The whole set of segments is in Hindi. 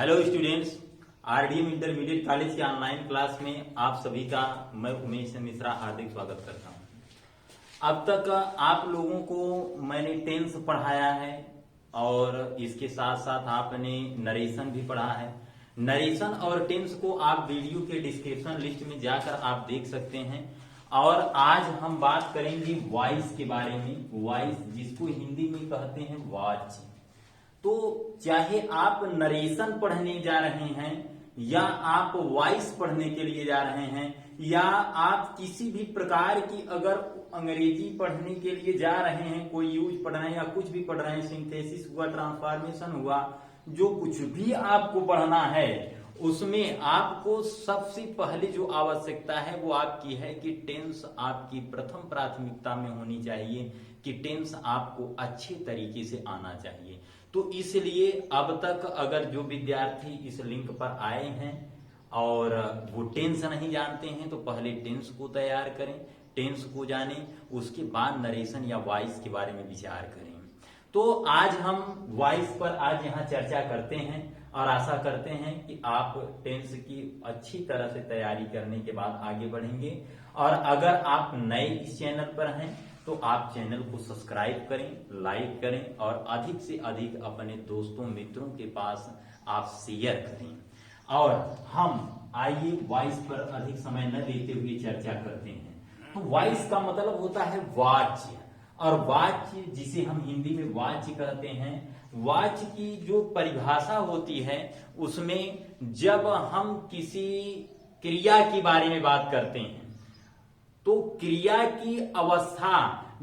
Hello students, RDM intermediate college के ऑनलाइन क्लास में आप सभी का मैं उमेश मिश्रा हार्दिक स्वागत करता हूं। अब तक आप लोगों को मैंने टेंस पढ़ाया है और इसके साथ साथ आपने नरेशन भी पढ़ा है। नरेशन और टेंस को आप वीडियो के डिस्क्रिप्शन लिस्ट में जाकर आप देख सकते हैं। और आज हम बात करेंगे वॉइस के बारे में। वॉइस जिसको हिंदी में कहते हैं वॉच। तो चाहे आप नरेशन पढ़ने जा रहे हैं या आप वॉइस पढ़ने के लिए जा रहे हैं या आप किसी भी प्रकार की अगर अंग्रेजी पढ़ने के लिए जा रहे हैं, कोई यूज पढ़ रहे हैं या कुछ भी पढ़ रहे हैं, सिंथेसिस हुआ, ट्रांसफॉर्मेशन हुआ, जो कुछ भी आपको पढ़ना है उसमें आपको सबसे पहले जो आवश्यकता है वो आपकी है कि टेंस आपकी प्रथम प्राथमिकता में होनी चाहिए, कि टेंस आपको अच्छे तरीके से आना चाहिए। तो इसलिए अब तक अगर जो विद्यार्थी इस लिंक पर आए हैं और वो टेंस नहीं जानते हैं तो पहले टेंस को तैयार करें, टेंस को जानें, उसके बाद नरेशन या वॉइस के बारे में विचार करें। तो आज हम वॉइस पर आज यहाँ चर्चा करते हैं और आशा करते हैं कि आप टेंस की अच्छी तरह से तैयारी करने के बाद आगे बढ़ेंगे। और अगर आप नए इस चैनल पर हैं तो आप चैनल को सब्सक्राइब करें, लाइक करें और अधिक से अधिक अपने दोस्तों मित्रों के पास आप शेयर करें। और हम आइए वॉइस पर अधिक समय न लेते हुए चर्चा करते हैं। तो वॉइस का मतलब होता है वाच्य, और वाच्य जिसे हम हिंदी में वाच्य कहते हैं, वाच्य की जो परिभाषा होती है उसमें जब हम किसी क्रिया के बारे में बात करते हैं तो क्रिया की अवस्था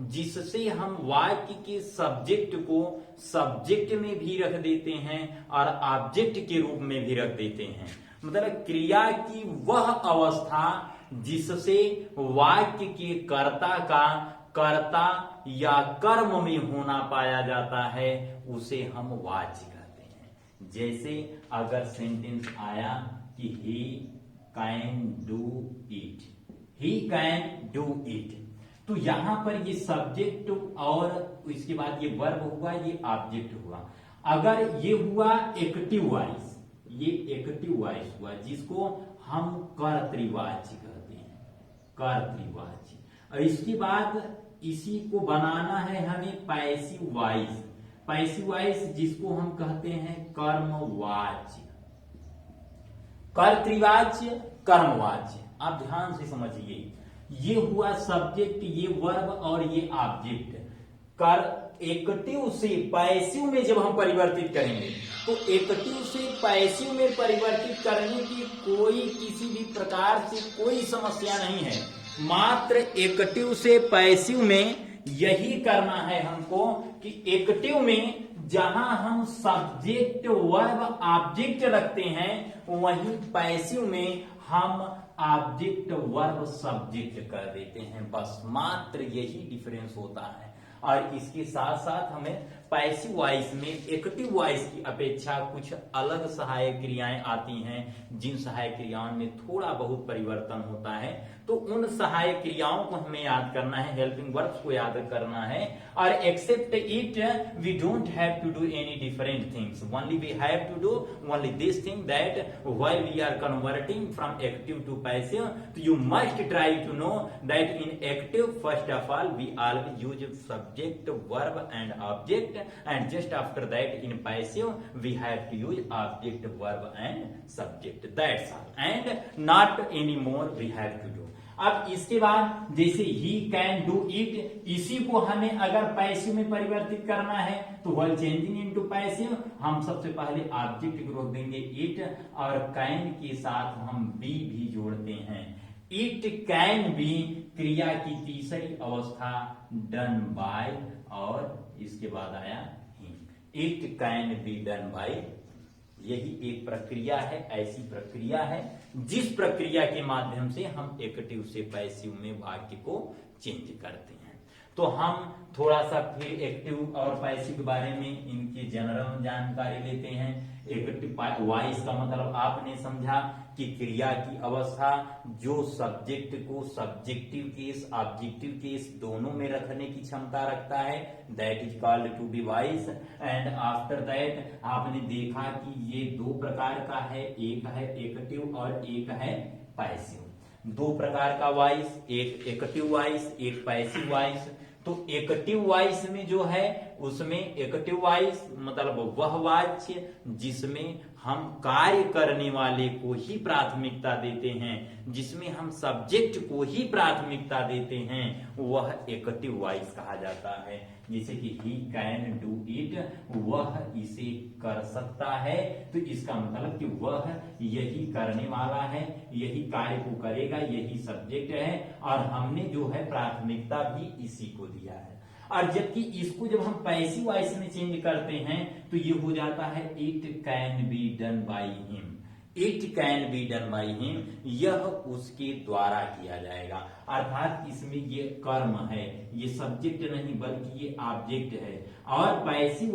जिससे हम वाक्य के सब्जेक्ट को सब्जेक्ट में भी रख देते हैं और ऑब्जेक्ट के रूप में भी रख देते हैं। मतलब क्रिया की वह अवस्था जिससे वाक्य के कर्ता का कर्ता या कर्म में होना पाया जाता है उसे हम वाच्य कहते हैं। जैसे अगर सेंटेंस आया कि he can do it, he can do it, तो यहां पर ये सब्जेक्ट और इसके बाद ये वर्ब हुआ, ये ऑब्जेक्ट हुआ। अगर ये हुआ एक्टिव वॉइस, ये एक्टिव वॉइस हुआ जिसको हम कर्तृवाच्य कहते हैं, कर्तृवाच्य। और इसके बाद इसी को बनाना है हमें पैसिव वॉइस, पैसिव वॉइस जिसको हम कहते हैं कर्मवाच्य, कर्तृवाच्य, कर्मवाच्य। आप ध्यान से समझिए, ये हुआ सब्जेक्ट, ये वर्ब और ये ऑब्जेक्ट। कर एक्टिव से पैसिव में जब हम परिवर्तित करेंगे तो एक्टिव से पैसिव में परिवर्तित करने की कोई किसी भी प्रकार से कोई समस्या नहीं है। मात्र एक्टिव से पैसिव में यही करना है हमको कि एक्टिव में जहां हम सब्जेक्ट वर्ब ऑब्जेक्ट रखते हैं वहीं पैसिव में हम ऑब्जेक्ट वर्ब सब्जेक्ट कर देते हैं। बस मात्र यही डिफरेंस होता है। और इसके साथ साथ हमें पैसिव वॉइस में एक्टिव वॉइस की अपेक्षा कुछ अलग सहायक क्रियाएं आती हैं, जिन सहायक क्रियाओं में थोड़ा बहुत परिवर्तन होता है। तो उन सहायक क्रियाओं को हमें याद करना है, हेल्पिंग वर्ब्स को याद करना है। और except it we don't have to do any different things, only we have to do only this thing that while we are converting from active to passive, तो you must try to know that in active first of all we always use subject, verb and object, and just after that in passive we have to use object, verb and subject. That's all, and not anymore we have to do. अब इसके बाद जैसे he can do it, इसी को हमें अगर पैसिव में परिवर्तित करना है तो while changing into passive हम सबसे पहले ऑब्जेक्ट को रोक देंगे it, और can के साथ हम be भी जोड़ते हैं। इट कैन बी क्रिया की तीसरी अवस्था डन बाय, और इसके बाद आया ही। It can be done by, यही एक प्रक्रिया है, ऐसी प्रक्रिया है जिस प्रक्रिया के माध्यम से हम एक्टिव से पैसिव में वाक्य को चेंज करते हैं। तो हम थोड़ा सा फिर एक्टिव और पैसिव के बारे में इनकी जनरल जानकारी लेते हैं। एक्टिव वॉइस का मतलब आपने समझा कि क्रिया की अवस्था जो सब्जेक्ट को सब्जेक्टिव केस ऑब्जेक्टिव केस दोनों में रखने की क्षमता रखता है, that is called to be voice. And after that आपने देखा कि ये दो प्रकार का है, एक है एक्टिव और एक है पैसिव। दो प्रकार का वॉइस, एक एक्टिव वॉइस एक पैसिव वॉइस। तो एक्टिव वॉइस में जो है उसमें एक्टिव वॉइस मतलब वह वाच्य जिसमें हम कार्य करने वाले को ही प्राथमिकता देते हैं, जिसमें हम सब्जेक्ट को ही प्राथमिकता देते हैं, वह एक्टिव वॉइस कहा जाता है। जैसे कि ही कैन डू इट, वह इसे कर सकता है, तो इसका मतलब कि वह यही करने वाला है, यही कार्य को करेगा, यही सब्जेक्ट है और हमने जो है प्राथमिकता भी इसी को दिया है। और जबकि इसको जब हम पैसिव वॉइस में चेंज करते हैं तो ये हो जाता है it can be done by him. It can be done by him, यह उसके द्वारा किया जाएगा। अर्थात इसमें ये कर्म है, ये सब्जेक्ट नहीं बल्कि ये ऑब्जेक्ट है। और पैसिव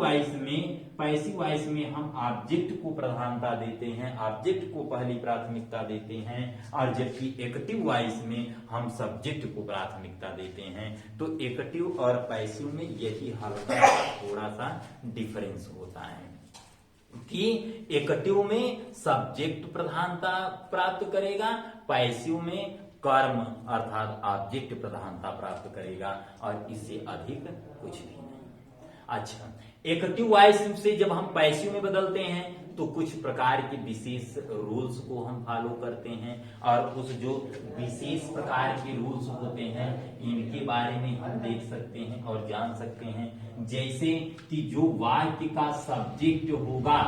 वॉइस में हम ऑब्जेक्ट को प्रधानता देते हैं, ऑब्जेक्ट को पहली प्राथमिकता देते हैं, और जबकि एक्टिव वॉइस में हम सब्जेक्ट को प्राथमिकता देते हैं। तो एक्टिव और पैसिव में यही हल्का थोड़ा सा डिफरेंस होता है कि एक्टिव में सब्जेक्ट प्रधानता प्राप्त करेगा, पैसिव में कर्म अर्थात ऑब्जेक्ट प्रधानता प्राप्त करेगा, और इससे अधिक कुछ भी नहीं। अच्छा, एक्टिव वॉइस से जब हम पैसिव में बदलते हैं तो कुछ प्रकार के विशेष रूल्स को हम फॉलो करते हैं, और उस जो विशेष प्रकार के रूल्स होते हैं इनके बारे में हम देख सकते हैं और जान सकते हैं। जैसे कि जो वाक्य का सब्जेक्ट होगा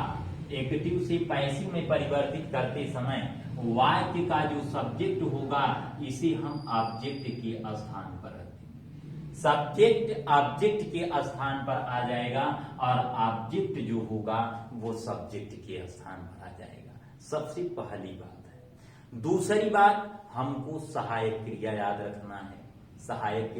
एक्टिव से पैसिव में परिवर्तित करते समय वाक्य का जो सब्जेक्ट होगा इसे हम ऑब्जेक्ट के स्थान पर रखते हैं। सब्जेक्ट ऑब्जेक्ट के स्थान पर आ जाएगा और ऑब्जेक्ट जो होगा वो सब्जेक्ट के स्थान पर आ जाएगा। सबसे पहली बात है। दूसरी बात, हमको सहायक क्रिया याद रखना है। सहायक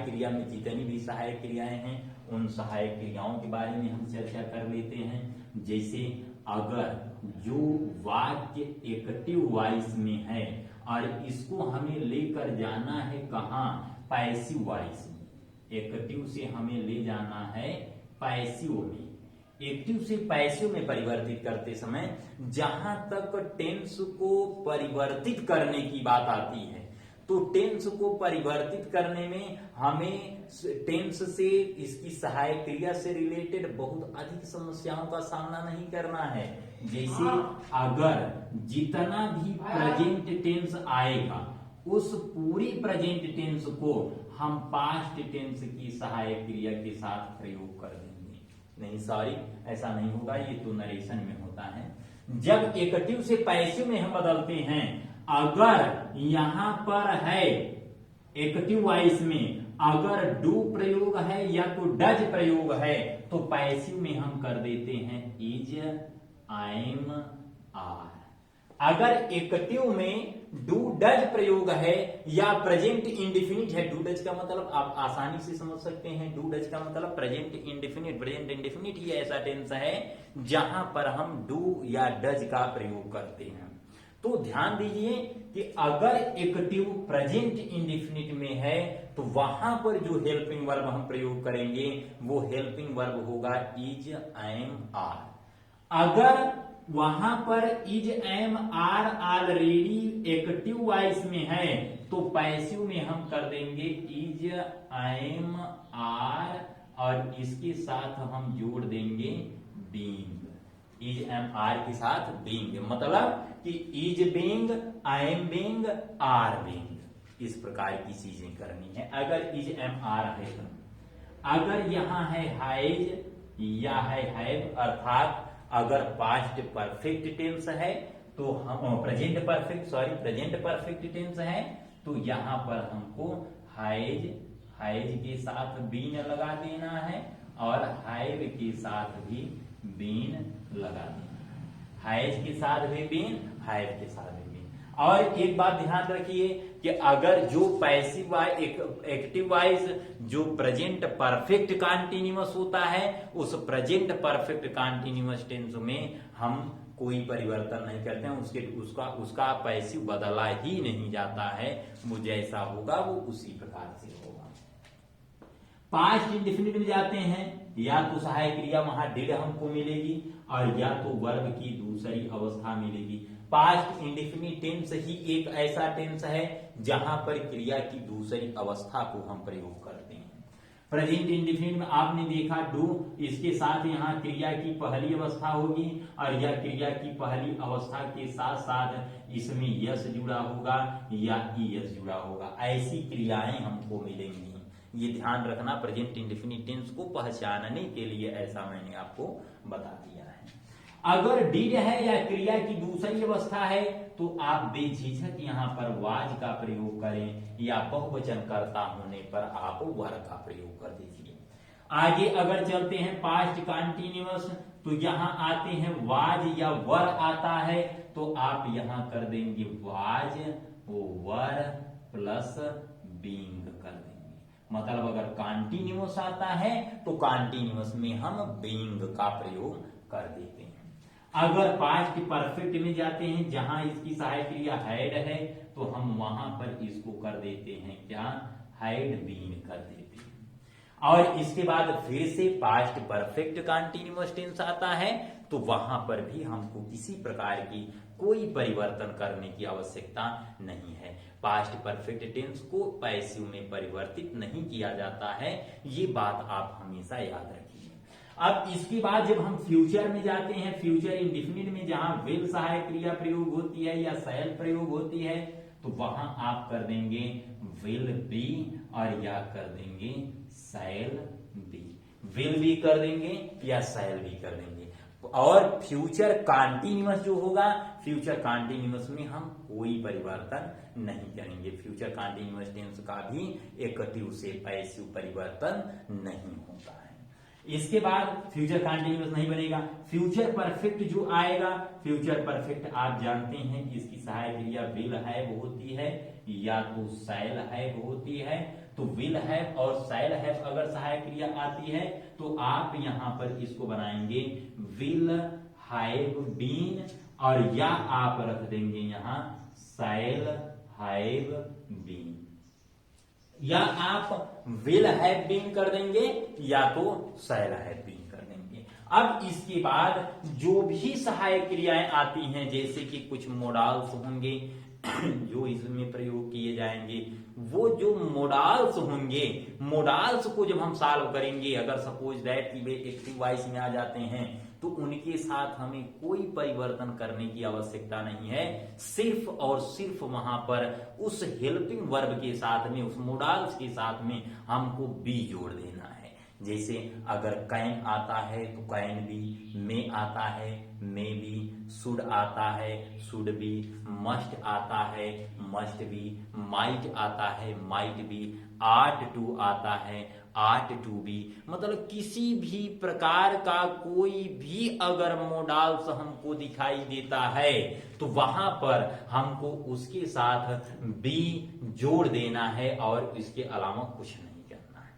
क्रिया में जितनी भी सहायक क्रियाएं हैं उन सहायक क्रियाओं के बारे में हम चर्चा कर लेते हैं। जैसे अगर जो वाक्य एक्टिव वॉइस में है और इसको हमें लेकर जाना है कहाँ, पैसिव वॉइस में। एक्टिव से हमें ले जाना है पैसिव में। एक्टिव से पैसिव में परिवर्तित करते समय जहां तक टेंस को परिवर्तित करने की बात आती है तो टेंस को परिवर्तित करने में हमें टेंस से इसकी सहायक क्रिया से रिलेटेड बहुत अधिक समस्याओं का सामना नहीं करना है। जैसे अगर जितना भी प्रेजेंट टेंस आएगा उस पूरी प्रेजेंट टेंस को हम पास्ट टेंस की सहायक क्रिया के साथ प्रयोग कर देंगे। नहीं सॉरी, ऐसा नहीं होगा, ये तो नरेशन में होता है। जब एक्टिव से पैसिव में हम बदलते हैं, अगर यहां पर है एक्टिव वॉइस में अगर डू प्रयोग है या तो डज प्रयोग है तो पैसिव में हम कर देते हैं इज, एम, आर। अगर एक्टिव में डू डज प्रयोग है या प्रेजेंट इंडेफिनिट है, डू डज का मतलब आप आसानी से समझ सकते हैं, डू डज का मतलब प्रेजेंट इंडेफिनिट ही ऐसा टेंस है जहां पर हम डू या डज का प्रयोग करते हैं। तो ध्यान दीजिए कि अगर एक्टिव प्रेजेंट इंडेफिनिट में है तो वहां पर जो हेल्पिंग वर्ब हम प्रयोग करेंगे वो हेल्पिंग वर्ब होगा इज, एम, आर। अगर वहां पर is, am, are already active voice में है तो पैसिव में हम कर देंगे इज, एम, आर और इसके साथ हम जोड़ देंगे बीइंग। इज, एम, आर के साथ बीइंग मतलब कि is being, I am being, are being, इस प्रकार की चीजें करनी है। अगर इज, एम, आर है तो अगर यहां है हैज या है हैव अर्थात अगर पास्ट परफेक्ट टेंस है तो हम प्रेजेंट परफेक्ट टेंस है तो यहां पर हमको हैज के साथ बीन लगा देना है और हैव के साथ भी बीन लगा देना है। हैज के साथ भी बीन, हैव के साथ भी बीन। और एक बात ध्यान रखिए कि अगर जो पैसिव वॉइस एक्टिव वॉइस जो प्रेजेंट परफेक्ट कंटीन्यूअस होता है, उस प्रेजेंट परफेक्ट कंटीन्यूअस टेंस में हम कोई परिवर्तन नहीं करते हैं, उसका पैसिव बदला ही नहीं जाता है। वो जैसा होगा वो उसी प्रकार से होगा। पास्ट इंडेफिनिट में जाते हैं, या तो सहायक क्रिया वहां डिड हमको मिलेगी और या तो वर्ब की दूसरी अवस्था मिलेगी। पास्ट इंडेफिनिट टेंस ही एक ऐसा टेंस है जहां पर क्रिया की दूसरी अवस्था को हम प्रयोग करते हैं। प्रेजेंट इंडेफिनिट में आपने देखा डू, इसके साथ यहाँ क्रिया की पहली अवस्था होगी और यह क्रिया की पहली अवस्था के साथ साथ इसमें यस जुड़ा होगा या ईएस जुड़ा होगा। ऐसी क्रियाएं हमको मिलेंगी। ये ध्यान रखना, प्रेजेंट इंडेफिनिट टेंस को पहचानने के लिए ऐसा मैंने आपको बता दिया है। अगर डिड है या क्रिया की दूसरी अवस्था है तो आप बेझिझक यहाँ पर वाज का प्रयोग करें या बहुवचन कर्ता होने पर आप वर का प्रयोग कर दीजिए। आगे अगर चलते हैं पास्ट कंटीन्यूअस, तो यहाँ आते हैं वाज या वर आता है तो आप यहाँ कर देंगे वाज वर प्लस बीइंग कर देंगे। मतलब अगर कंटीन्यूअस आता है तो कंटीन्यूअस में हम बीइंग का प्रयोग कर देते हैं। अगर पास्ट परफेक्ट में जाते हैं जहां इसकी सहायक क्रिया हैड है तो हम वहां पर इसको कर देते हैं क्या, हैड बीन कर देते हैं। और इसके बाद फिर से पास्ट परफेक्ट कंटीन्यूअस टेंस आता है तो वहां पर भी हमको किसी प्रकार की कोई परिवर्तन करने की आवश्यकता नहीं है। पास्ट परफेक्ट टेंस को पैसिव में परिवर्तित नहीं किया जाता है, ये बात आप हमेशा याद रखिए। अब इसके बाद जब हम फ्यूचर में जाते हैं, फ्यूचर इंडेफिनिट में जहां विल सहायक क्रिया प्रयोग होती है या शैल प्रयोग होती है तो वहां आप कर देंगे विल बी और या कर देंगे शैल बी। विल बी कर देंगे या शैल बी कर देंगे। और फ्यूचर कंटीन्यूअस जो होगा, फ्यूचर कंटीन्यूअस में हम कोई परिवर्तन नहीं करेंगे। फ्यूचर कंटीन्यूअस टेंस का भी एक्टिव से पैसिव परिवर्तन नहीं होता है। इसके बाद फ्यूचर कंटीन्यूअस नहीं बनेगा। फ्यूचर परफेक्ट जो आएगा, फ्यूचर परफेक्ट आप जानते हैं इसकी सहायक क्रिया विल है वो होती है या तो शैल है वो होती है। तो विल है और शैल है अगर सहायक क्रिया आती है तो आप यहां पर इसको बनाएंगे विल हैव बीन और या आप रख देंगे यहां शैल हैव बीन, या आप विल हैव बीन कर देंगे या तो शैल हैव बीन कर देंगे। अब इसके बाद जो भी सहायक क्रियाएं आती हैं जैसे कि कुछ मोडाल्स होंगे जो इसमें प्रयोग किए जाएंगे, वो जो मोडाल्स होंगे, मोडाल्स को जब हम सॉल्व करेंगे, अगर सपोज दैट कि वे एक्टिव वॉइस में आ जाते हैं तो उनके साथ हमें कोई परिवर्तन करने की आवश्यकता नहीं है। सिर्फ और सिर्फ वहां पर उस हेल्पिंग वर्ब के साथ में, उस मोडाल्स के साथ में हमको बी जोड़ देना है। जैसे अगर कैन आता है तो कैन बी, मे आता है मे बी, शुड आता है शुड बी, मस्ट आता है मस्ट बी, माइट आता है माइट बी, आट टू आता है आट टू बी। मतलब किसी भी प्रकार का कोई भी अगर मोडाल्स हमको दिखाई देता है तो वहां पर हमको उसके साथ बी जोड़ देना है और इसके अलावा कुछ नहीं करना है।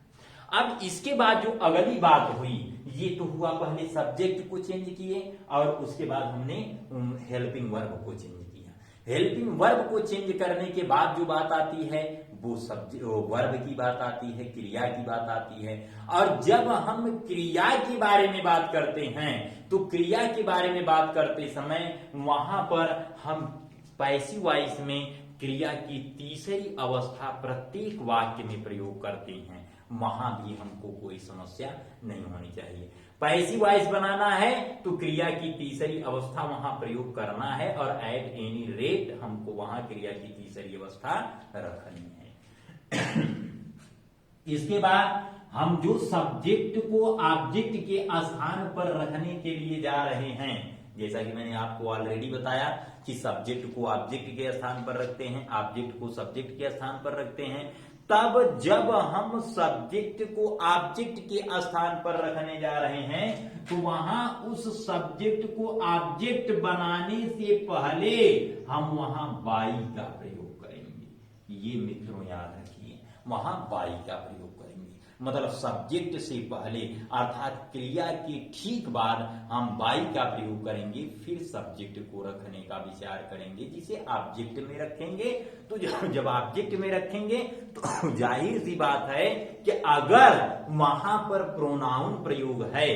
अब इसके बाद जो अगली बात हुई, ये तो हुआ पहले सब्जेक्ट को चेंज किए और उसके बाद हमने हेल्पिंग वर्ब को चेंज किया। हेल्पिंग वर्ब को चेंज करने के बाद जो बात आती है वो वर्ब की बात आती है, क्रिया की बात आती है। और जब हम क्रिया के बारे में बात करते हैं तो क्रिया के बारे में बात करते समय वहां पर हम पैसिव वॉइस में क्रिया की तीसरी अवस्था प्रत्येक वाक्य में प्रयोग करते हैं। वहां भी हमको कोई समस्या नहीं होनी चाहिए। पैसिव वॉइस बनाना है तो क्रिया की तीसरी अवस्था वहां प्रयोग करना है और एट एनी रेट हमको वहां क्रिया की तीसरी अवस्था रखनी है। इसके बाद हम जो सब्जेक्ट को ऑब्जेक्ट के स्थान पर रखने के लिए जा रहे हैं, जैसा कि मैंने आपको ऑलरेडी बताया कि सब्जेक्ट को ऑब्जेक्ट के स्थान पर रखते हैं, ऑब्जेक्ट को सब्जेक्ट के स्थान पर रखते हैं। तब जब हम सब्जेक्ट को ऑब्जेक्ट के स्थान पर रखने जा रहे हैं तो वहां उस सब्जेक्ट को ऑब्जेक्ट बनाने से पहले हम वहां बाई का प्रयोग करेंगे। ये मित्रों याद रखिए, वहां बाई का प्रयोग करेंगे, मतलब सब्जेक्ट से पहले अर्थात क्रिया के ठीक बाद हम बाई का प्रयोग करेंगे, फिर सब्जेक्ट को रखने का विचार करेंगे, जिसे ऑब्जेक्ट में रखेंगे। तो जब ऑब्जेक्ट में रखेंगे तो जाहिर सी बात है कि अगर वहां पर प्रोनाउन प्रयोग है,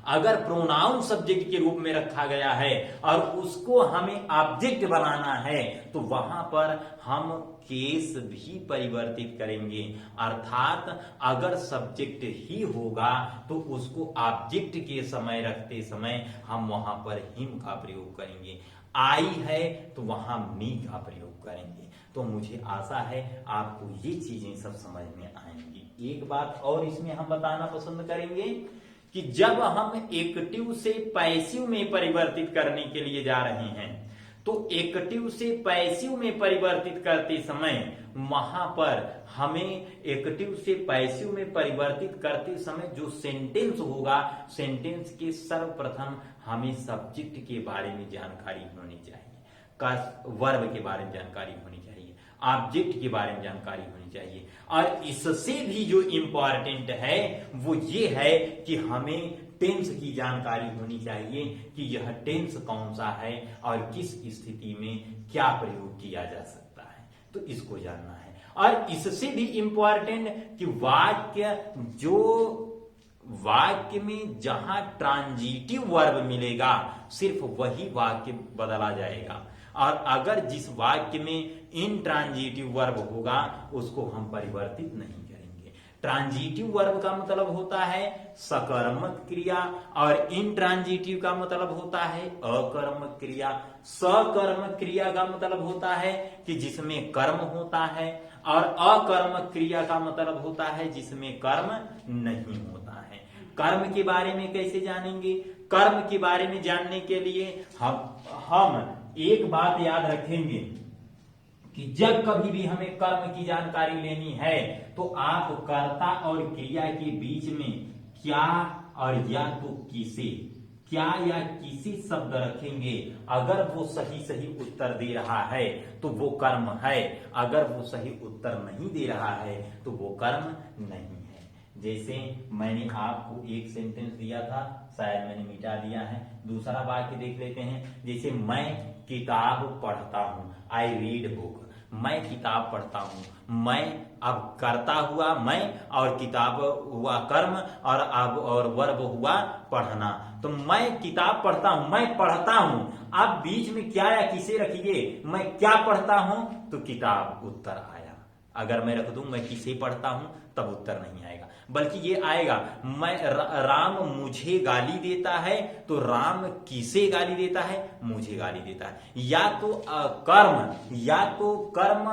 अगर प्रोनाउन सब्जेक्ट के रूप में रखा गया है और उसको हमें ऑब्जेक्ट बनाना है तो वहां पर हम केस भी परिवर्तित करेंगे, अर्थात अगर सब्जेक्ट ही होगा तो उसको ऑब्जेक्ट के समय रखते समय हम वहां पर हिम का प्रयोग करेंगे, आई है तो वहां मी का प्रयोग करेंगे। तो मुझे आशा है आपको ये चीजें सब समझ में आएंगी। एक बात और इसमें हम बताना पसंद करेंगे कि जब हम एक्टिव से पैसिव में परिवर्तित करने के लिए जा रहे हैं तो एक्टिव से पैसिव में परिवर्तित करते समय वहां पर हमें एक्टिव से पैसिव में परिवर्तित करते समय जो सेंटेंस होगा, सेंटेंस के सर्वप्रथम हमें सब्जेक्ट के बारे में जानकारी होनी चाहिए, वर्ब के बारे में जानकारी होनी चाहिए, ऑब्जेक्ट के बारे में जानकारी होनी चाहिए। और इससे भी जो इंपॉर्टेंट है वो ये है कि हमें टेंस की जानकारी होनी चाहिए कि यह टेंस कौन सा है और किस स्थिति में क्या प्रयोग किया जा सकता है, तो इसको जानना है। और इससे भी इंपॉर्टेंट कि वाक्य में जहां ट्रांजिटिव वर्ब मिलेगा सिर्फ वही वाक्य बदला जाएगा, और अगर जिस वाक्य में इनट्रांजिटिव वर्ब होगा उसको हम परिवर्तित नहीं करेंगे। ट्रांजिटिव वर्ब का मतलब होता है सकर्मक क्रिया और इनट्रांजिटिव का मतलब होता है अकर्मक क्रिया। सकर्मक क्रिया का मतलब होता है कि जिसमें कर्म होता है, और अकर्मक क्रिया का मतलब होता है जिसमें कर्म नहीं होता है। कर्म के बारे में कैसे जानेंगे? कर्म के बारे में जानने के लिए हम एक बात याद रखेंगे कि जब कभी भी हमें कर्म की जानकारी लेनी है तो आप कर्ता और क्रिया के बीच में क्या और या तो किसे, क्या या किसी शब्द रखेंगे। अगर वो सही उत्तर दे रहा है तो वो कर्म है, अगर वो सही उत्तर नहीं दे रहा है तो वो कर्म नहीं है। जैसे मैंने आपको एक सेंटेंस दिया था, शायद मैंने मिटा दिया है, दूसरा वाक्य देख लेते हैं। जैसे मैं किताब पढ़ता हूं, आई रीड बुक, मैं किताब पढ़ता हूं। मैं अब करता हुआ मैं, और किताब हुआ कर्म, और अब और वर्ब हुआ पढ़ना। तो मैं किताब पढ़ता हूं, मैं पढ़ता हूं। अब बीच में क्या या किसे रखिए, मैं क्या पढ़ता हूं तो किताब उत्तर आया। अगर मैं रख दूं मैं किसे पढ़ता हूं तब उत्तर नहीं आएगा, बल्कि ये आएगा मैं राम मुझे गाली देता है तो राम किसे गाली देता है, मुझे गाली देता है। या तो कर्म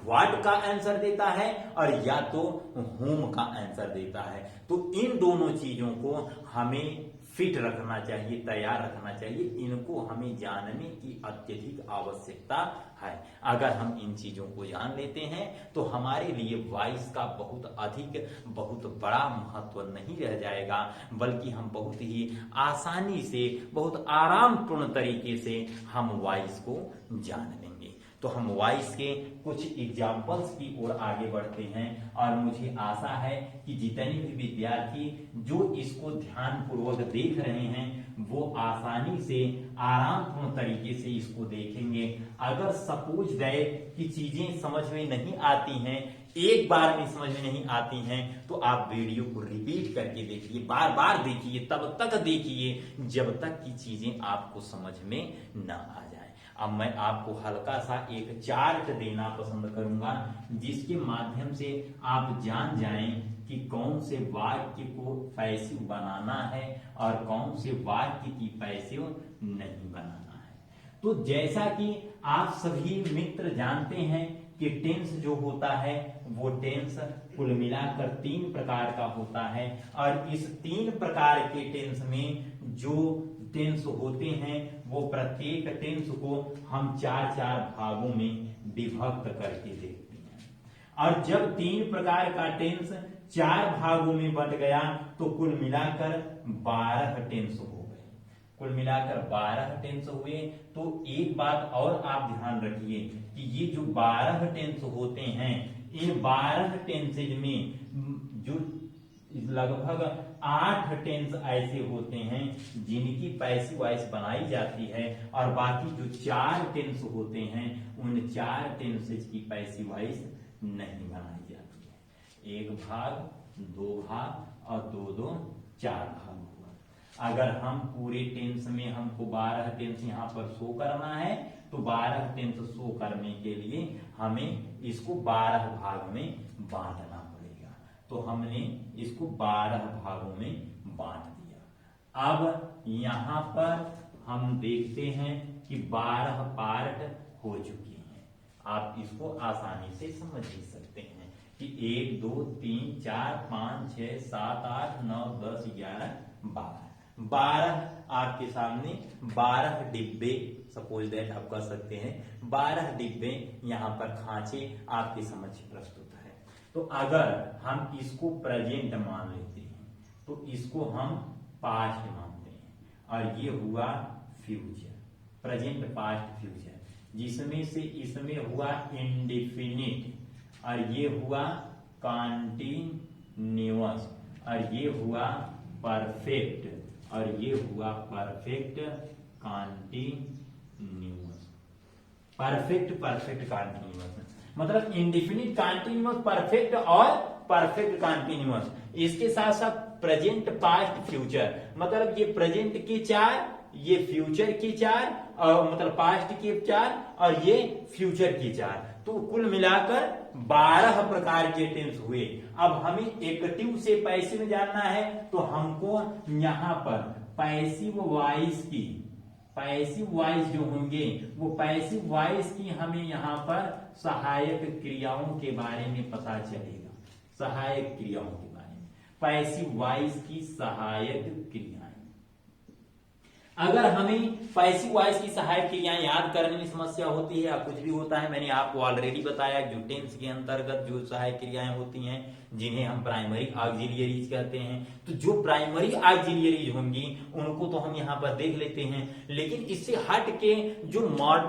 व्हाट का आंसर देता है और या तो whom का आंसर देता है। तो इन दोनों चीजों को हमें फिट रखना चाहिए, तैयार रखना चाहिए, इनको हमें जानने की अत्यधिक आवश्यकता है। अगर हम इन चीजों को जान लेते हैं तो हमारे लिए वॉइस का बहुत बड़ा महत्व नहीं रह जाएगा, बल्कि हम बहुत ही आसानी से, बहुत आरामपूर्ण तरीके से हम वॉइस को जान लेंगे। तो हम वॉइस के कुछ एग्जाम्पल्स की ओर आगे बढ़ते हैं, और मुझे आशा है कि जितने भी विद्यार्थी जो इसको ध्यानपूर्वक देख रहे हैं वो आसानी से, आरामपूर्ण तरीके से इसको देखेंगे। अगर सपोज दैट कि चीजें समझ में नहीं आती हैं, एक बार में समझ में नहीं आती हैं, तो आप वीडियो को रिपीट करके देखिए, बार बार देखिए, तब तक देखिए जब तक कि चीजें आपको समझ में न आ जाए। अब मैं आपको हल्का सा एक चार्ट देना पसंद करूंगा जिसके माध्यम से आप जान जाएं कि कौन से वाक्य को पैसिव बनाना है और कौन से वाक्य की पैसिव नहीं बनाना है। तो जैसा कि आप सभी मित्र जानते हैं कि टेंस जो होता है वो टेंस कुल मिलाकर 3 प्रकार का होता है, और इस 3 प्रकार के टेंस में जो टेंस होते हैं वो प्रत्येक टेंस को हम 4 भागों में विभक्त करके देखते हैं। और जब 3 प्रकार का टेंस 4 भागों में बंट गया तो कुल मिलाकर 12 टेंस हो गए। कुल मिलाकर 12 टेंस हुए। तो एक बात और आप ध्यान रखिए कि ये जो 12 टेंस होते हैं, इन 12 टेंसेज में जो लगभग 8 टेंस ऐसे होते हैं जिनकी पैसिव वॉइस बनाई जाती है, और बाकी जो 4 टेंस होते हैं उन 4 टेंसेज की पैसिव वॉइस नहीं बनाई जाती है। 1 भाग, 2 भाग और 2 4 भाग हुआ। अगर हम पूरे टेंस में हमको 12 टेंस यहाँ पर शो करना है तो 12 टेंस शो करने के लिए हमें इसको 12 भाग में बांटना पड़ेगा। तो हमने इसको 12 भागों में बांट दिया। अब यहाँ पर हम देखते हैं कि 12 पार्ट हो चुके हैं। आप इसको आसानी से समझ ही सकते हैं कि 1 2 3 4 5 6 7 8 9 10 11 12 आपके सामने 12 डिब्बे, सपोज दैट आप कह सकते हैं 12 डिब्बे यहाँ पर खांचे आपके समक्ष प्रस्तुत है। तो अगर हम इसको प्रेजेंट मान लेते हैं तो इसको हम पास्ट मानते हैं, और ये हुआ फ्यूचर, प्रेजेंट पास्ट फ्यूचर, जिसमें से इसमें हुआ इंडेफिनिट और ये हुआ कॉन्टिन्यूअस और ये हुआ परफेक्ट और ये हुआ परफेक्ट कॉन्टिन्यूअस। परफेक्ट कॉन्टिन्यूअस मतलब इंडेफिनिट, कॉन्टिन्यूअस, परफेक्ट और परफेक्ट कॉन्टिन्यूअस। इसके साथ साथ प्रेजेंट पास्ट फ्यूचर, मतलब ये प्रेजेंट के 4, ये फ्यूचर के 4, और मतलब पास्ट के 4 और ये फ्यूचर के 4। तो कुल मिलाकर 12 प्रकार के टेंस हुए। अब हमें एक्टिव से पैसिव जानना है तो हमको यहाँ पर पैसिव वॉइस जो होंगे वो पैसिव वॉइस की हमें यहाँ पर सहायक क्रियाओं के बारे में पता चलेगा। सहायक क्रियाओं के बारे में, पैसिव वॉइस की सहायक क्रियाएं। अगर हमें पैसिव वॉइस की सहायक क्रियाएं याद करने में समस्या होती है या कुछ भी होता है, मैंने आपको ऑलरेडी बताया जो टेंस के अंतर्गत जो सहायक क्रियाएं होती हैं जिन्हें हम प्राइमरी ऑक्सिलियरीज कहते हैं। तो जो प्राइमरी ऑक्सिलियरीज होंगी उनको तो हम यहाँ पर देख लेते हैं, लेकिन इससे हट के जो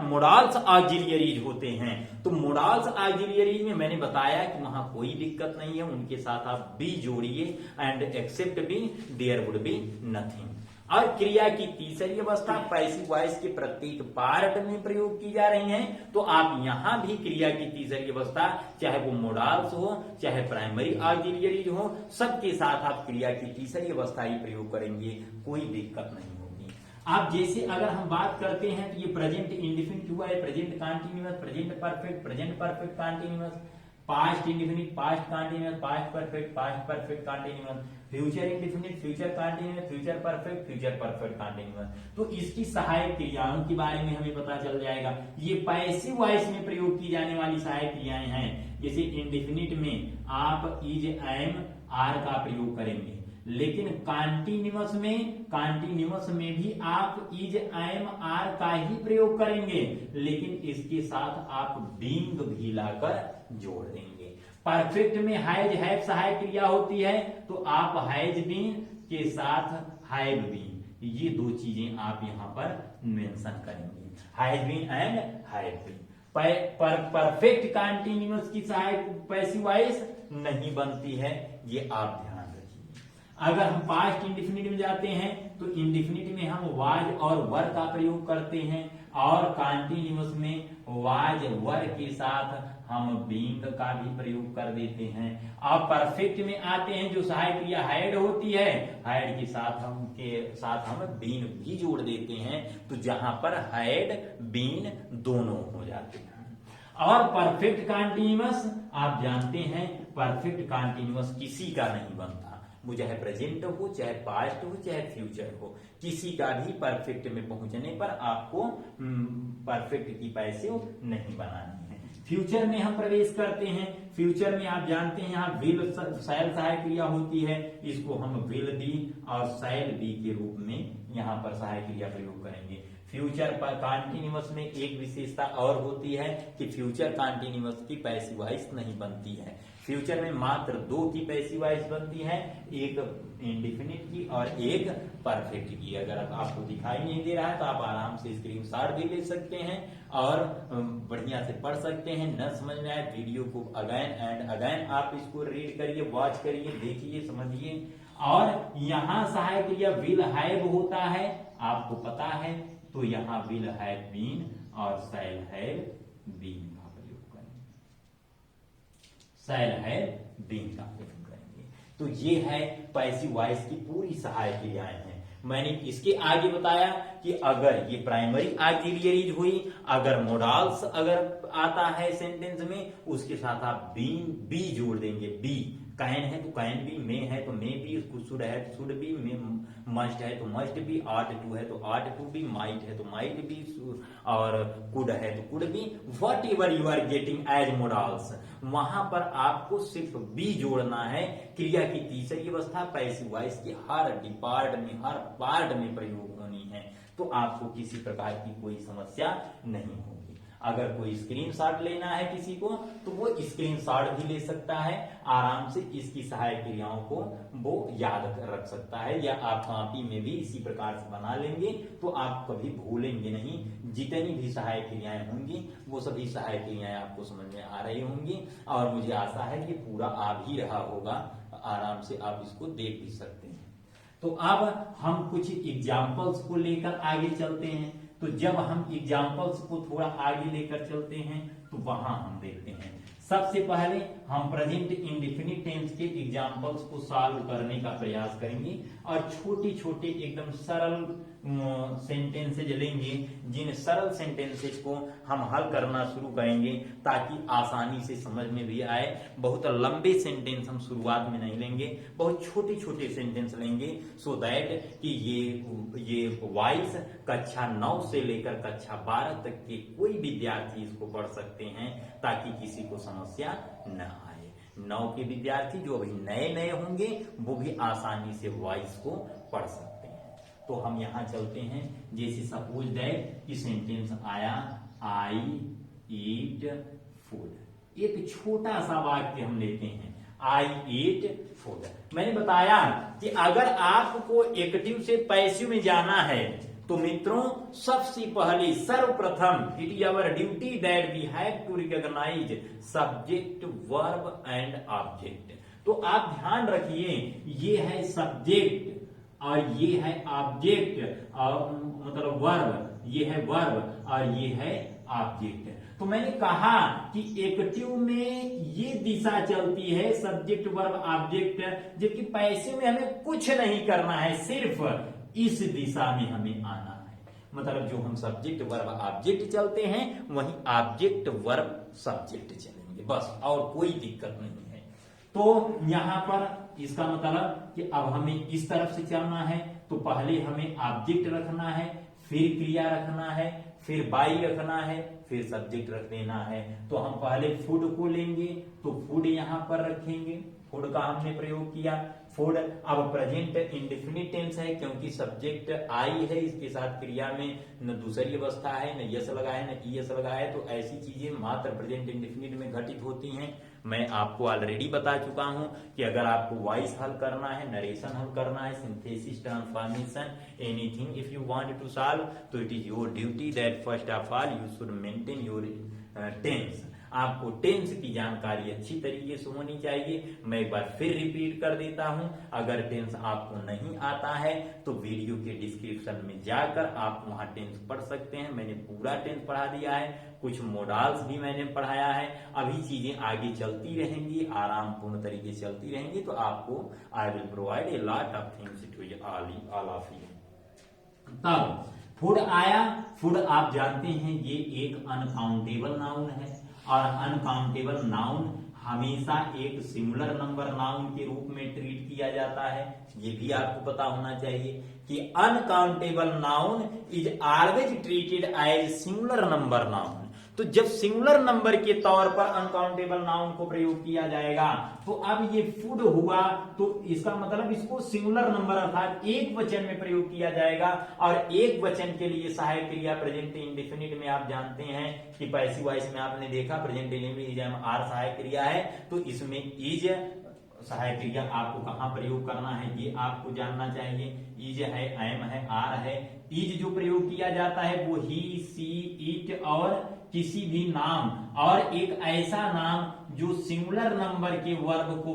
मोडाल्स ऑक्सिलियरीज होते हैं, तो मोडाल्स ऑक्सिलियरीज में मैंने बताया कि वहां कोई दिक्कत नहीं है, उनके साथ आप बी जोड़िए and except be there would be nothing. और क्रिया की तीसरी अवस्था पैसिव वॉइस के प्रत्येक पार्ट में प्रयोग की जा रही है, तो आप यहां भी क्रिया की तीसरी अवस्था, चाहे वो मोडाल्स हो चाहे प्राइमरी ऑक्सिलियरीज हो, सबके साथ आप क्रिया की तीसरी अवस्था ही प्रयोग करेंगे, कोई दिक्कत नहीं होगी। आप जैसे अगर हम बात करते हैं तो ये प्रेजेंट इंडेफिनिट हुआ है, present continuous, present perfect continuous, past indefinite, past continuous, past perfect continuous, future indefinite, future continuous, future perfect continuous. तो इसकी सहायक क्रियाओं के बारे में हमें पता चल जाएगा। ये पैसिव वॉइस में प्रयोग की जाने वाली सहायक क्रियाएं हैं। जैसे इंडेफिनिट में आप इज, एम, आर का प्रयोग करेंगे, लेकिन कॉन्टिन्यूअस में भी आप इज, एम, आर का ही प्रयोग करेंगे, लेकिन इसके साथ आप बीइंग भी लाकर जोड़ देंगे। परफेक्ट में हैज, हैव सहायक क्रिया होती है, तो आप हैज बीन के साथ हैव बीन, ये 2 चीजें आप यहां पर मेंशन करेंगे, has been and have been. Perfect continuous की सहायक पैसिव वॉइस नहीं बनती है, ये आप ध्यान रखिए। अगर हम पास्ट इंडेफिनिट में जाते हैं तो इंडेफिनिट में हम वाज और वर का प्रयोग करते हैं, और कॉन्टिन्यूअस में वाज वर के साथ हम बीइंग का भी प्रयोग कर देते हैं। अब परफेक्ट में आते हैं, जो सहायक क्रिया हैड होती है, हैड के साथ हम बीन भी जोड़ देते हैं, तो जहां पर हैड बीन दोनों हो जाते हैं। और परफेक्ट कॉन्टिन्यूअस आप जानते हैं, परफेक्ट कॉन्टिन्यूअस किसी का नहीं बनता, वो चाहे प्रेजेंट हो, चाहे पास्ट हो, चाहे फ्यूचर हो, किसी का भी परफेक्ट में पहुंचने पर आपको परफेक्ट की पैसिव नहीं बनानी है। फ्यूचर में हम प्रवेश करते हैं। फ्यूचर में आप जानते हैं यहाँ विल शैल सहायक क्रिया होती है, इसको हम विल बी और शैल बी के रूप में यहाँ पर सहायक क्रिया प्रयोग करेंगे। फ्यूचर कॉन्टिन्यूअस में एक विशेषता और होती है कि फ्यूचर कॉन्टिन्यूअस की पैसिव वॉइस नहीं बनती है। फ्यूचर में मात्र 2 की पैसिव वॉइस बनती है, एक इंडिफिनिट की और एक परफेक्ट की। अगर आपको दिखाई नहीं दे रहा है तो आप आराम से स्क्रीनशॉट भी ले सकते हैं और बढ़िया से पढ़ सकते हैं। न समझ में आए वीडियो को अगेन एंड अगेन आप इसको रीड करिए, वॉच करिए, देखिए, समझिए। और यहाँ सहायक क्रिया विल हैव होता है, आपको पता है, तो यहाँ विल हैव बीन और शैल हैव बीन का प्रयोग करेंगे, शैल हैव बीन का प्रयोग करेंगे। तो ये है पैसिव वॉइस की पूरी सहायक क्रियाएं हैं। मैंने इसके आगे बताया कि अगर ये प्राइमरी ऑक्सिलियरीज हुई, अगर मोडाल्स अगर आता है सेंटेंस में, उसके साथ आप बीन बी जोड़ देंगे। बी कैन है तो कैन बी, मे है तो मे बी, शुड है तो शुड बी, मस्ट है तो मस्ट बी, आट टू है तो आट टू बी, माइट है तो माइट बी, और कुड है तो could be. Whatever you are getting as modals, वहां पर आपको सिर्फ बी जोड़ना है। क्रिया की तीसरी अवस्था पैसिव वॉइस की हर डिपार्ट में, हर पार्ट में प्रयोग होनी है, तो आपको किसी प्रकार की कोई समस्या नहीं होगी। अगर कोई स्क्रीनशॉट लेना है किसी को तो वो स्क्रीनशॉट भी ले सकता है, आराम से इसकी सहायक क्रियाओं को वो याद रख सकता है, या आप कॉपी में भी इसी प्रकार से बना लेंगे तो आप कभी भूलेंगे नहीं। जितनी भी सहायक क्रियाएं होंगी वो सभी सहायक क्रियाएं आपको समझ में आ रही होंगी, और मुझे आशा है कि पूरा आ भी रहा होगा, आराम से आप इसको देख भी सकते हैं। तो अब हम कुछ एग्जाम्पल्स को लेकर आगे चलते हैं। तो जब हम एग्जाम्पल्स को थोड़ा आगे लेकर चलते हैं तो वहां हम देखते हैं, सबसे पहले हम प्रेजेंट इंडेफिनिट टेंस के एग्जाम्पल्स को सॉल्व करने का प्रयास करेंगे और छोटे छोटे एकदम सरल सेंटेंसेज लेंगे, जिन सरल सेंटेंसेज को हम हल करना शुरू करेंगे ताकि आसानी से समझ में भी आए। बहुत लंबे सेंटेंस हम शुरुआत में नहीं लेंगे, बहुत छोटे छोटे सेंटेंस लेंगे, सो दैट कि ये वॉइस कक्षा 9 से लेकर कक्षा 12 तक के कोई विद्यार्थी इसको पढ़ सकते हैं, ताकि किसी को समस्या न आए। 9 के विद्यार्थी जो अभी नए नए होंगे वो भी आसानी से वॉइस को पढ़ सकते हैं। तो हम यहां चलते हैं, जैसे सपोज दैट कि सेंटेंस आया आई ईट फूड। एक छोटा सा वाक्य हम लेते हैं, आई ईट फूड। मैंने बताया कि अगर आपको एक्टिव से पैसिव में जाना है तो मित्रों सबसे पहले सर्वप्रथम it is our duty that we have to recognise subject verb and object. तो आप ध्यान रखिए, ये है सब्जेक्ट और ये है ऑब्जेक्ट, और मतलब वर्ब, ये है वर्ब और ये है ऑब्जेक्ट। तो मैंने कहा कि एक्टिव में ये दिशा चलती है सब्जेक्ट वर्ब ऑब्जेक्ट, जबकि पैसिव में हमें कुछ नहीं करना है, सिर्फ इस दिशा में हमें आना है। मतलब जो हम सब्जेक्ट वर्ब ऑब्जेक्ट चलते हैं वहीं ऑब्जेक्ट वर्ब सब्जेक्ट चलेंगे, बस, और कोई दिक्कत नहीं है। तो यहां पर इसका मतलब कि अब हमें इस तरफ से चलना है, तो पहले हमें ऑब्जेक्ट रखना है, फिर क्रिया रखना है, फिर बाई रखना है, फिर सब्जेक्ट रख देना है। तो हम पहले फूड को लेंगे, तो फूड यहां पर रखेंगे, फूड का हमने प्रयोग किया, फूड। अब प्रेजेंट इंडेफिनिट टेंस है क्योंकि सब्जेक्ट आई है, इसके साथ क्रिया में न दूसरी अवस्था है, न यस लगा है, न ईएस लगा है, तो ऐसी चीजें मात्र प्रेजेंट इंडेफिनिट में घटित होती हैं। मैं आपको ऑलरेडी बता चुका हूं कि अगर आपको वॉइस हल करना है, नरेशन हल करना है, synthesis, transformation, anything if you want to solve, तो it is your duty that first of all you should maintain your tense. आपको टेंस की जानकारी अच्छी तरीके से होनी चाहिए। मैं एक बार फिर रिपीट कर देता हूं, अगर टेंस आपको नहीं आता है तो वीडियो के डिस्क्रिप्शन में जाकर आप वहां टेंस पढ़ सकते हैं। मैंने पूरा टेंस पढ़ा दिया है, कुछ मोडाल्स भी मैंने पढ़ाया है। अभी चीजें आगे चलती रहेंगी, आराम पूर्ण तरीके से चलती रहेंगी, तो आपको I will provide a lot of things to all of you. तब फूड आया, फूड आप जानते हैं ये एक अनकाउंटेबल नाउन है, और अनकाउंटेबल नाउन हमेशा एक सिंगुलर नंबर नाउन के रूप में ट्रीट किया जाता है। ये भी आपको पता होना चाहिए कि uncountable noun is always treated as singular number noun. तो जब सिंगुलर नंबर के तौर पर अनकाउंटेबल नाउन को प्रयोग किया जाएगा तो अब ये फूड हुआ, तो इसका मतलब इसको सिंगुलर नंबर अर्थात एक वचन में प्रयोग किया जाएगा। और एक वचन के लिए सहायक क्रिया प्रेजेंट इंडेफिनिट में आप जानते हैं कि पैसिव वॉइस में आपने देखा प्रेजेंट इंडेफिनिट आर सहायक क्रिया है, तो इसमें इज सहायक क्रिया आपको कहां प्रयोग करना है ये आपको जानना चाहिए। इज है, एम है, आर है। इज जो प्रयोग किया जाता है वो ही, सी, इट और किसी भी नाम और एक ऐसा नाम जो सिंगुलर नंबर के वर्ब को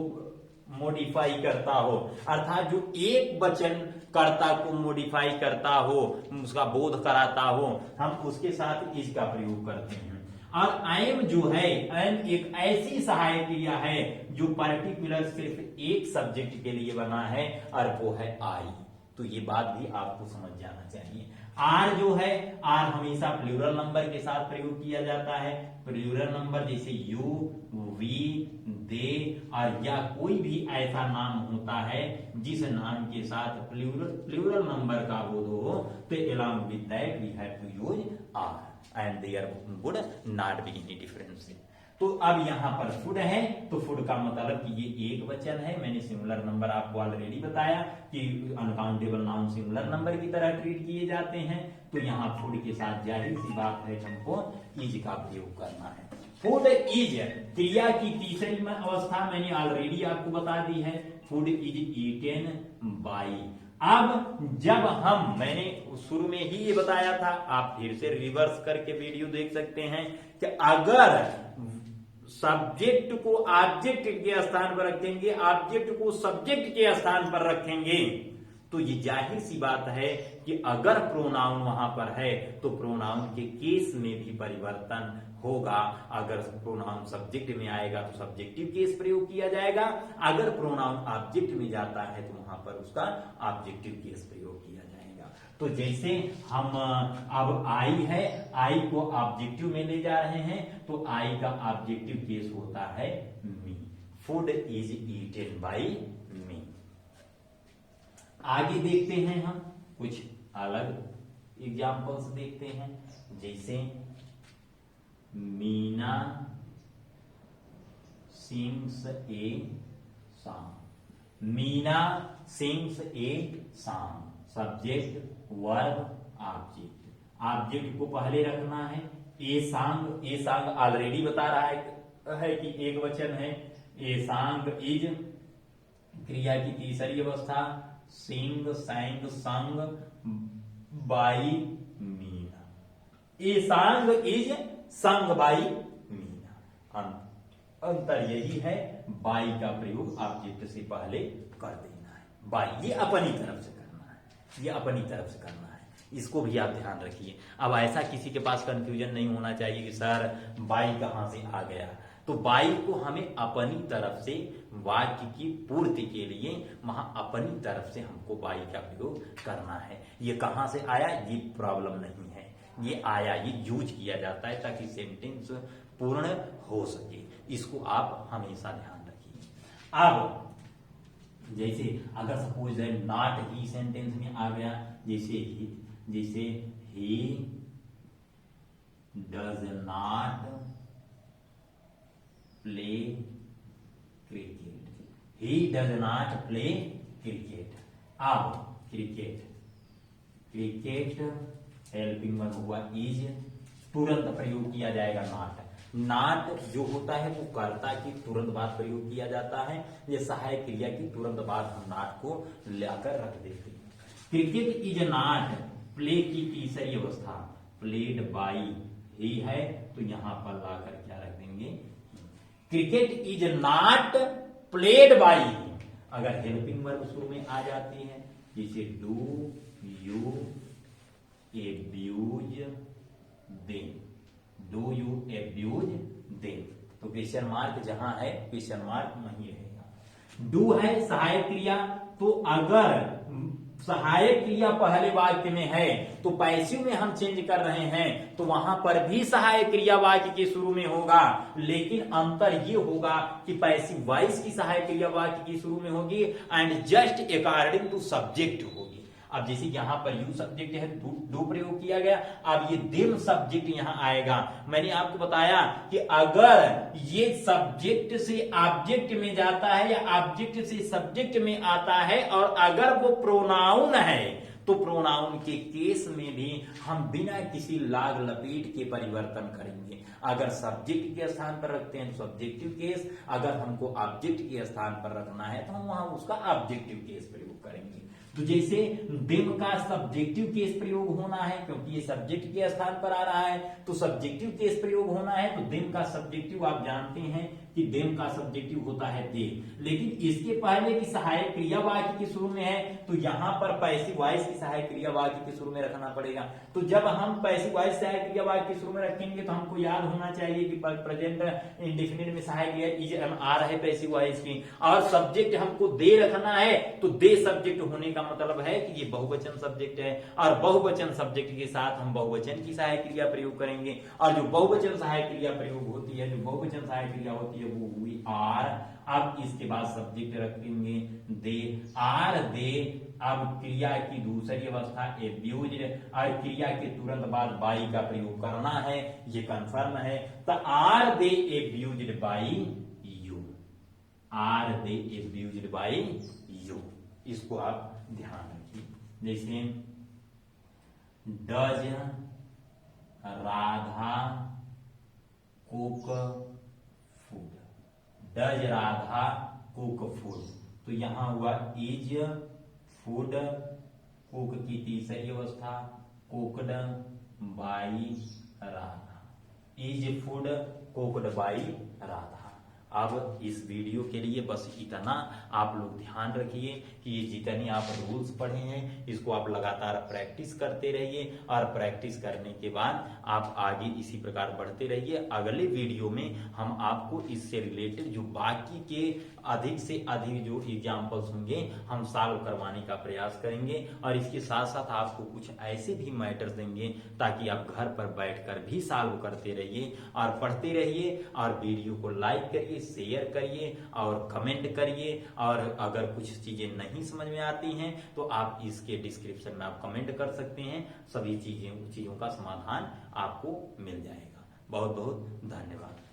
मॉडिफाई करता हो, अर्थात जो एक वचन कर्ता को मॉडिफाई करता हो, उसका बोध कराता हो, हम उसके साथ इज का प्रयोग करते हैं। और एम जो है, एम एक ऐसी सहायक क्रिया है जो पर्टिकुलर सिर्फ एक सब्जेक्ट के लिए बना है और वो है आई। तो ये बात भी आपको समझ जाना चाहिए। आर जो है, आर हमेशा प्लूरल नंबर के साथ प्रयोग किया जाता है। प्लूरल नंबर जैसे यू, वी, दे और या कोई भी ऐसा नाम होता है जिस नाम के साथ प्लूरल नंबर का बोध हो, तो along with that we have to use are and there would not be any difference. तो अब यहां पर फूड है, तो फूड का मतलब कि ये एक वचन है। मैंने सिंगुलर नंबर आपको ऑलरेडी बताया कि अनकाउंटेबल नाउन सिंगुलर नंबर की तरह ट्रीट किए जाते हैं। तो यहाँ फूड के साथ जाहिर सी बात है हमको इज का प्रयोग करना है। फूड इज क्रिया की तीसरी अवस्था मैंने ऑलरेडी आपको बता दी है। Food is eaten by. अब जब मैंने शुरू में ही ये बताया था, आप फिर से रिवर्स करके वीडियो देख सकते हैं कि अगर सब्जेक्ट को ऑब्जेक्ट के स्थान पर रखेंगे, ऑब्जेक्ट को सब्जेक्ट के स्थान पर रखेंगे, तो ये जाहिर सी बात है कि अगर प्रोनाउन वहां पर है तो प्रोनाउन के केस में भी परिवर्तन होगा। अगर प्रोनाउन सब्जेक्ट में आएगा तो सब्जेक्टिव केस प्रयोग किया जाएगा, अगर प्रोनाउन ऑब्जेक्ट में जाता है तो वहां पर उसका ऑब्जेक्टिव केस प्रयोग किया जाएगा। तो जैसे हम अब आई है, आई को ऑब्जेक्टिव में ले जा रहे हैं, तो आई का ऑब्जेक्टिव केस होता है मी। फूड इज ईटेन बाई मी। आगे देखते हैं हम कुछ अलग एग्जाम्पल्स देखते हैं, जैसे Meena sings a song. Meena sings a song. Subject, verb, object. Object को पहले रखना है। A song, a song already बता रहा है कि एक वचन है। ए सॉन्ग इज क्रिया की तीसरी अवस्था। Sing, sang, sung by Meena. A song is sung by Meena. अंतर यही है, बाई का प्रयोग ऑब्जेक्ट से पहले कर देना है। बाई ये अपनी तरफ से करना है, ये अपनी तरफ से करना है, इसको भी आप ध्यान रखिए। अब ऐसा किसी के पास कंफ्यूजन नहीं होना चाहिए कि सर बाई कहां से आ गया। तो बाई को हमें अपनी तरफ से वाक्य की पूर्ति के लिए वहां अपनी तरफ से हमको बाई का प्रयोग करना है। ये कहां से आया ये प्रॉब्लम नहीं है, ये आया, ये यूज किया जाता है ताकि सेंटेंस पूर्ण हो सके। इसको आप हमेशा ध्यान रखिए। अब जैसे अगर सपोज है नॉट ही सेंटेंस में आ गया, जैसे he does not play cricket. He does not play cricket. अब क्रिकेट हेल्पिंग वर्ब हुआ इज, तुरंत प्रयोग किया जाएगा नॉट। नॉट जो होता है वो कर्ता की तुरंत बाद प्रयोग किया जाता है। ये सहायक क्रिया की तुरंत बाद हम नॉट को लाकर रख देते हैं। क्रिकेट इज नॉट प्ले की तीसरी अवस्था, प्लेड बाई ही है, तो यहां पर लाकर क्या रख देंगे, cricket is not played by. अगर हेल्पिंग वर्ब शुरू में आ जाती है, जैसे do you abuse them, do you abuse them, तो क्वेश्चन मार्क जहां है क्वेश्चन मार्क वहीं रहेगा। डू है सहायक क्रिया, तो अगर सहायक क्रिया पहले वाक्य में है तो पैसिव में हम चेंज कर रहे हैं तो वहां पर भी सहायक क्रिया वाक्य के शुरू में होगा, लेकिन अंतर ये होगा कि पैसिव वॉइस की सहायक क्रिया वाक्य की शुरू में होगी and just according to subject होगी। अब जैसे यहाँ पर यू सब्जेक्ट है, डू प्रयोग किया गया, अब ये देम सब्जेक्ट यहाँ आएगा। मैंने आपको बताया कि अगर ये सब्जेक्ट से ऑब्जेक्ट में जाता है या ऑब्जेक्ट से सब्जेक्ट में आता है और अगर वो प्रोनाउन है तो प्रोनाउन के केस में भी हम बिना किसी लाग लपेट के परिवर्तन करेंगे। अगर सब्जेक्ट के स्थान पर रखते हैं तो सब्जेक्टिव केस, अगर हमको ऑब्जेक्ट के स्थान पर रखना है तो हम वहां उसका ऑब्जेक्टिव केस प्रयोग करेंगे। तो जैसे देम का सब्जेक्टिव केस प्रयोग होना है, क्योंकि ये सब्जेक्ट के स्थान पर आ रहा है तो सब्जेक्टिव केस प्रयोग होना है, तो देम का सब्जेक्टिव आप जानते हैं कि देम का सब्जेक्टिव होता है दे। लेकिन इसके पहले की सहायक क्रिया वाक्य के शुरू में है तो यहां पर पैसिव वॉइस की सहायक क्रिया वाक्य के शुरू में रखना पड़ेगा। तो जब हम पैसिव वॉइस सहायक क्रिया वाक्य के शुरू में रखेंगे तो हमको याद होना चाहिए कि प्रेजेंट इंडेफिनिट में सहायक क्रिया इज एम आर है पैसिव वॉइस की, और सब्जेक्ट हमको दे रखना है तो दे सब्जेक्ट होने का मतलब है कि ये बहुवचन सब्जेक्ट है, और बहुवचन सब्जेक्ट के साथ हम बहुवचन की सहायक क्रिया प्रयोग करेंगे। और जो बहुवचन सहायक क्रिया प्रयोग होती है, जो बहुवचन सहायक क्रिया होती है वो हुई आर। अब इसके बाद सब्जेक्ट रखेंगे दे, आर दे। अब क्रिया की दूसरी अवस्था एब्यूज्ड, और क्रिया के तुरंत बाद बाई का प्रयोग करना है, ये कंफर्म है। तो are they abused by you, are they abused by you, इसको आप ध्यान रखिए। जैसे does Radha cook food, does Radha cook food, तो यहां हुआ इज फूड, कुक की तीसरी अवस्था cooked by Radha, is food cooked by Radha. अब इस वीडियो के लिए बस इतना आप लोग ध्यान रखिए कि ये जितनी आप रूल्स पढ़े हैं इसको आप लगातार प्रैक्टिस करते रहिए, और प्रैक्टिस करने के बाद आप आगे इसी प्रकार बढ़ते रहिए। अगले वीडियो में हम आपको इससे रिलेटेड जो बाकी के अधिक से अधिक जो एग्जाम्पल्स होंगे हम सॉल्व करवाने का प्रयास करेंगे, और इसके साथ साथ आपको कुछ ऐसे भी मैटर्स देंगे ताकि आप घर पर बैठकर भी सॉल्व करते रहिए और पढ़ते रहिए। और वीडियो को लाइक करिए, शेयर करिए और कमेंट करिए, और अगर कुछ चीजें नहीं समझ में आती हैं तो आप इसके डिस्क्रिप्शन में आप कमेंट कर सकते हैं, सभी चीजों का समाधान आपको मिल जाएगा। बहुत बहुत धन्यवाद।